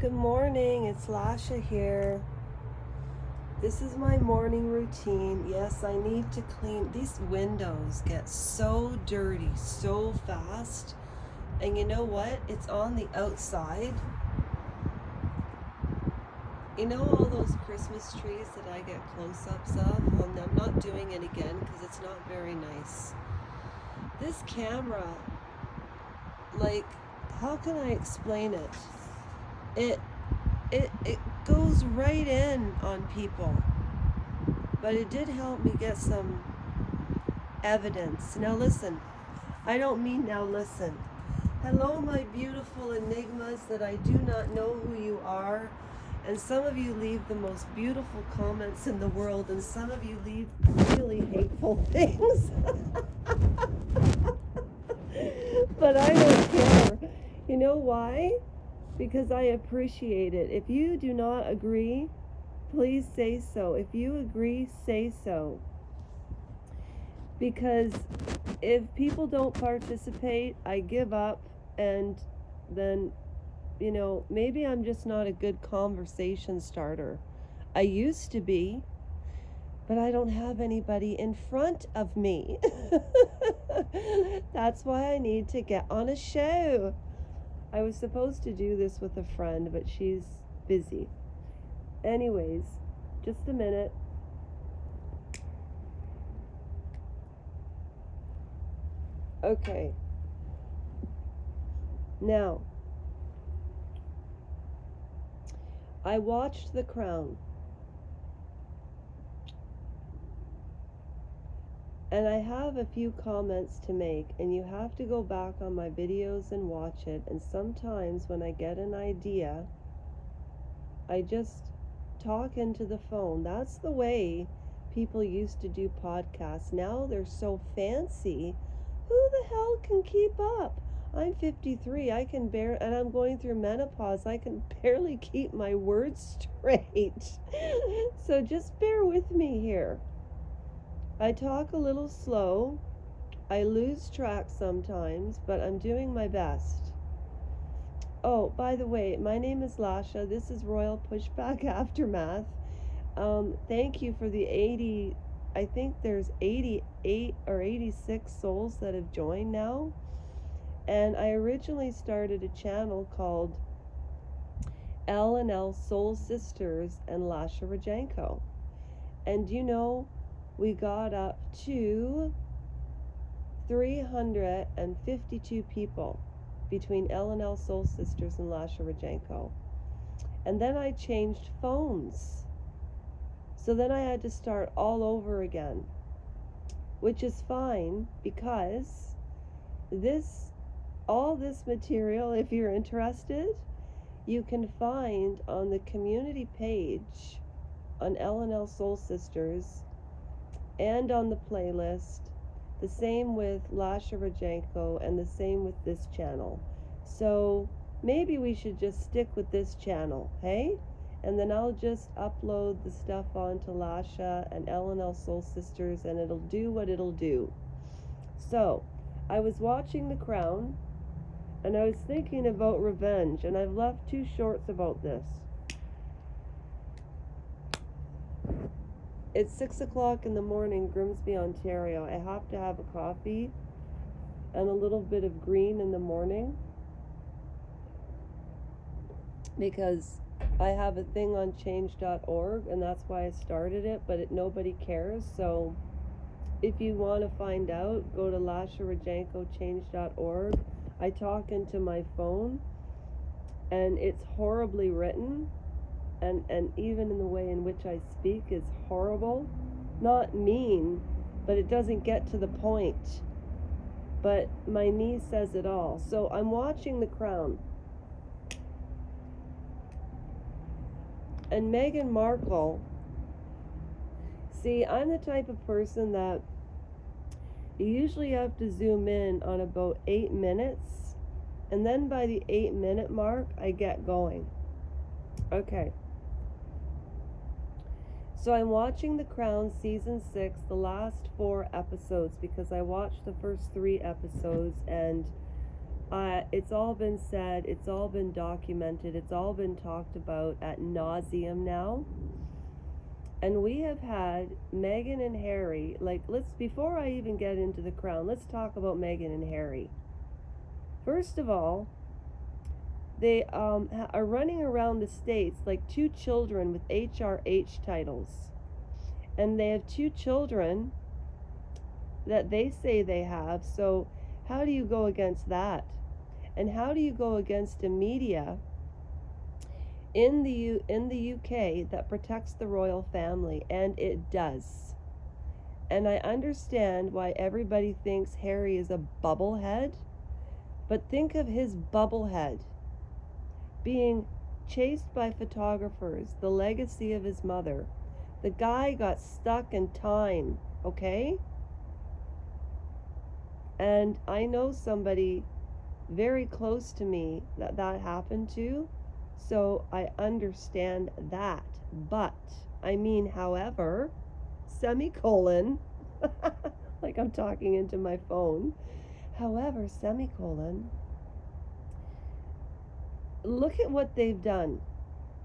Good morning, it's Lasha here. This is my morning routine. Yes, I need to clean. These windows get so dirty so fast. And you know what? It's on the outside. You know all those Christmas trees that I get close-ups of? Well, I'm not doing it again because it's not very nice. This camera, like, how can I explain it? It goes right in on people. But it did help me get some evidence. Now listen, I don't mean now listen. Hello, my beautiful enigmas that I do not know who you are. And some of you leave the most beautiful comments in the world, and some of you leave really hateful things. But I don't care. You know why? Because I appreciate it. If you do not agree, please say so. If you agree, say so. Because if people don't participate, I give up, and then, you know, maybe I'm just not a good conversation starter. I used to be, but I don't have anybody in front of me. That's why I need to get on a show. I was supposed to do this with a friend, but she's busy. Anyways, just a minute. Okay. Now, I watched The Crown. And I have a few comments to make, and you have to go back on my videos and watch it. And sometimes when I get an idea, I just talk into the phone. That's the way people used to do podcasts. Now they're so fancy. Who the hell can keep up? I'm 53. I can and I'm going through menopause. I can barely keep my words straight. So just bear with me here. I talk a little slow. I lose track sometimes, but I'm doing my best. Oh, by the way, my name is Lasha. This is Royal Pushback Aftermath. Thank you for the 80, I think there's 88 or 86 souls that have joined now. And I originally started a channel called L&L Soul Sisters and Lasha Rajenko. And you know, we got up to 352 people between L&L Soul Sisters and Lasha Rajenko. And then I changed phones. So then I had to start all over again, which is fine because all this material, if you're interested, you can find on the community page on L&L Soul Sisters and on the playlist. The same with Lasha Rajenko and the same with this channel. So maybe we should just stick with this channel, hey? And then I'll just upload the stuff onto Lasha and L&L Soul Sisters, and it'll do what it'll do. So I was watching The Crown, and I was thinking about revenge, and I've left 2 shorts about this. It's 6 o'clock in the morning, Grimsby, Ontario. I have to have a coffee and a little bit of green in the morning because I have a thing on change.org, and that's why I started it, but nobody cares. So if you want to find out, go to LashaRajenkoChange.org. I talk into my phone, and it's horribly written. And even in the way in which I speak is horrible. Not mean, but it doesn't get to the point. But my niece says it all. So I'm watching The Crown. And Meghan Markle, see, I'm the type of person that you usually have to zoom in on about 8 minutes. And then by the 8-minute mark, I get going. Okay. So I'm watching The Crown season 6, the last 4 episodes, because I watched the first 3 episodes, and It's all been said, it's all been documented, it's all been talked about ad nauseum now. And we have had Meghan and Harry, before I even get into the Crown, let's talk about Meghan and Harry. First of all, they are running around the States like two children with HRH titles. And they have two children that they say they have, so how do you go against that? And how do you go against a media in the UK that protects the royal family? And it does. And I understand why everybody thinks Harry is a bubblehead, but think of his bubblehead being chased by photographers, the legacy of his mother. The guy got stuck in time, okay? And I know somebody very close to me that happened to, so I understand that. But, however, semicolon, like I'm talking into my phone, however, semicolon, look at what they've done.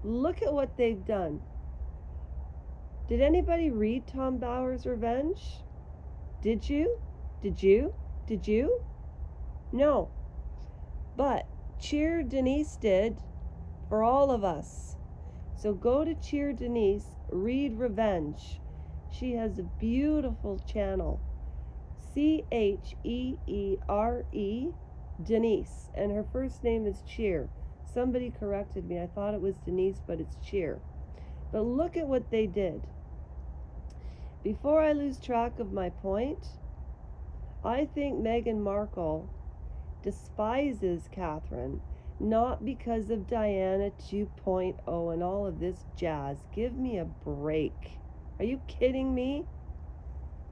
Look at what they've done. Did anybody read Tom Bower's Revenge? Did you? Did you? Did you? No. But Cheer Denise did for all of us. So go to Cheer Denise, read Revenge. She has a beautiful channel. CHEERE Denise. And her first name is Cheer. Somebody corrected me. I thought it was Denise, but it's Cheer. But look at what they did. Before I lose track of my point, I think Meghan Markle despises Catherine, not because of Diana 2.0 and all of this jazz. Give me a break. Are you kidding me?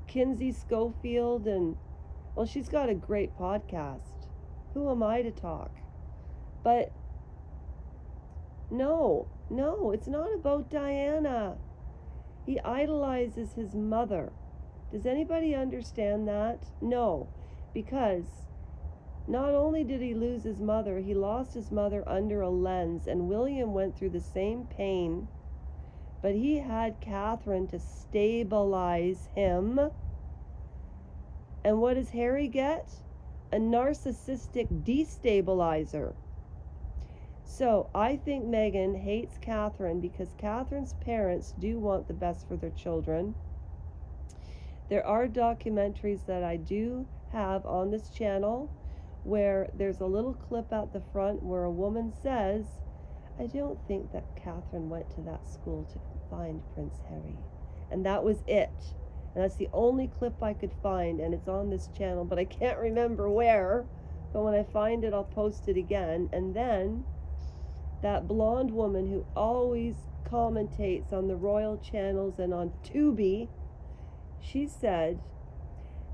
Kinsey Schofield well, she's got a great podcast. Who am I to talk? But no, it's not about Diana. He idolizes his mother. Does anybody understand that? No, because not only did he lose his mother, he lost his mother under a lens, and William went through the same pain, but he had Catherine to stabilize him. And what does Harry get? A narcissistic destabilizer. So I think Meghan hates Catherine because Catherine's parents do want the best for their children. There are documentaries that I do have on this channel where there's a little clip at the front where a woman says, I don't think that Catherine went to that school to find Prince Harry. And that was it. And that's the only clip I could find, and it's on this channel, but I can't remember where. But when I find it, I'll post it again. And then that blonde woman who always commentates on the royal channels and on Tubi, she said,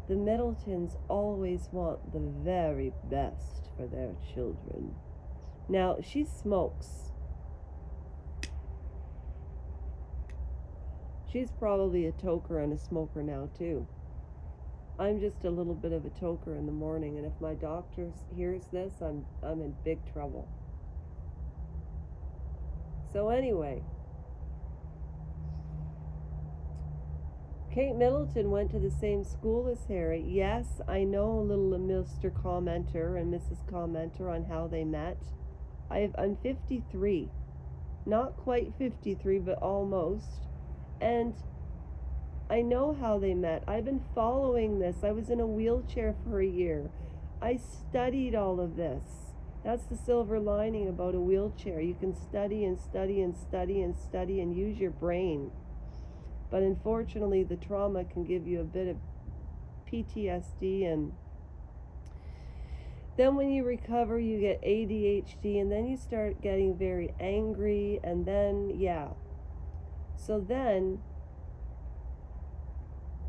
the Middletons always want the very best for their children. Now, she smokes. She's probably a toker and a smoker now, too. I'm just a little bit of a toker in the morning, and if my doctor hears this, I'm in big trouble. So anyway, Kate Middleton went to the same school as Harry. Yes, I know little Mr. Commenter and Mrs. Commenter on how they met. I'm 53. Not quite 53, but almost. And I know how they met. I've been following this. I was in a wheelchair for a year. I studied all of this. That's the silver lining about a wheelchair. You can study and study and study and study and use your brain. But unfortunately, the trauma can give you a bit of PTSD, and then when you recover, you get ADHD, and then you start getting very angry, and then, yeah. So then,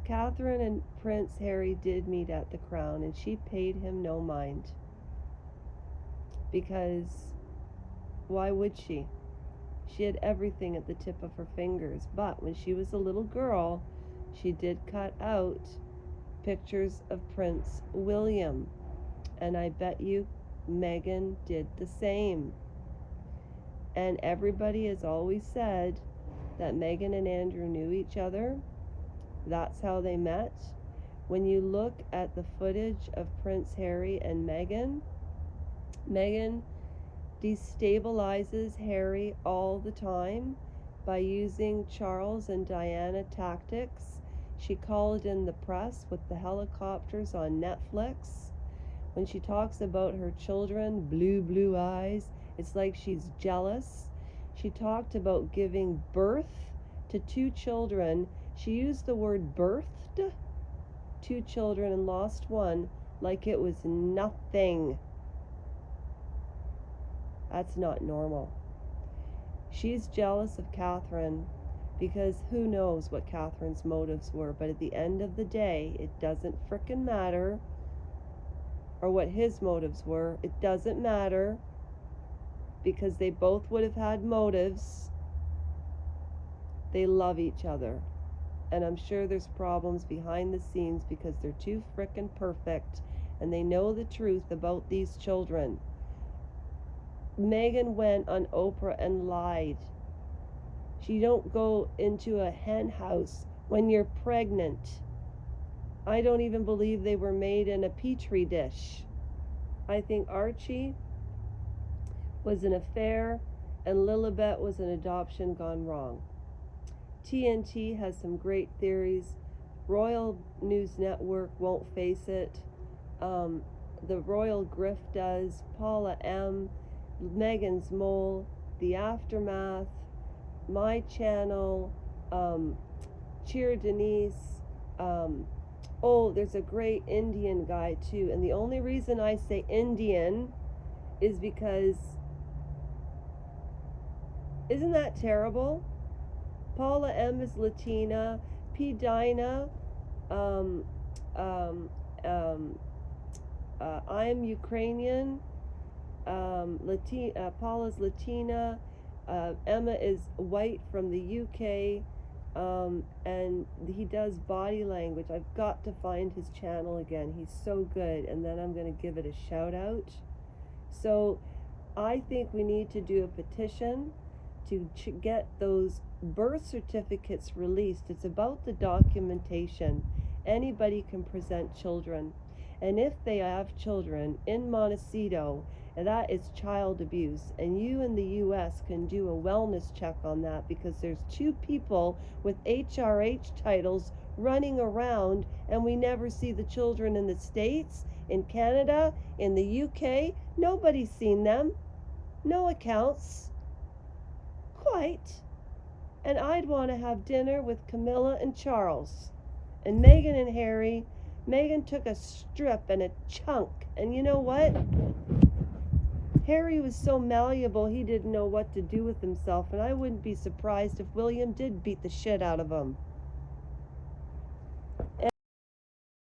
Catherine and Prince Harry did meet at the Crown, and she paid him no mind. Because why would she? She had everything at the tip of her fingers. But when she was a little girl, she did cut out pictures of Prince William. And I bet you Meghan did the same. And everybody has always said that Meghan and Andrew knew each other. That's how they met. When you look at the footage of Prince Harry and Meghan, Meghan destabilizes Harry all the time by using Charles and Diana tactics. She called in the press with the helicopters on Netflix. When she talks about her children, blue eyes, it's like she's jealous. She talked about giving birth to 2 children. She used the word birthed 2 children and lost one like it was nothing. That's not normal. She's jealous of Catherine because who knows what Catherine's motives were, but at the end of the day, it doesn't frickin' matter, or what his motives were. It doesn't matter because they both would have had motives. They love each other. And I'm sure there's problems behind the scenes because they're too frickin' perfect and they know the truth about these children. Meghan went on Oprah and lied. She don't go into a hen house when you're pregnant. I don't even believe they were made in a petri dish. I think Archie was an affair and Lilibet was an adoption gone wrong. TNT has some great theories. Royal News Network won't face it. The Royal Grift does. Paula M., Meghan's Mole, The Aftermath, my channel, Cheer Denise. There's a great Indian guy too. And the only reason I say Indian is because, isn't that terrible? Paula M is Latina. P. Dinah, I am Ukrainian. Paula's Latina. Emma is white from the UK. And he does body language. I've got to find his channel again. He's so good. And then I'm going to give it a shout out. So I think we need to do a petition to get those birth certificates released. It's about the documentation. Anybody can present children. And if they have children in Montecito, that is child abuse. And you in the U.S. can do a wellness check on that because there's 2 people with HRH titles running around and we never see the children in the States, in Canada, in the UK. Nobody's seen them. No accounts. Quite. And I'd want to have dinner with Camilla and Charles. And Meghan and Harry. Meghan took a strip and a chunk. And you know what? Harry was so malleable he didn't know what to do with himself. And I wouldn't be surprised if William did beat the shit out of him.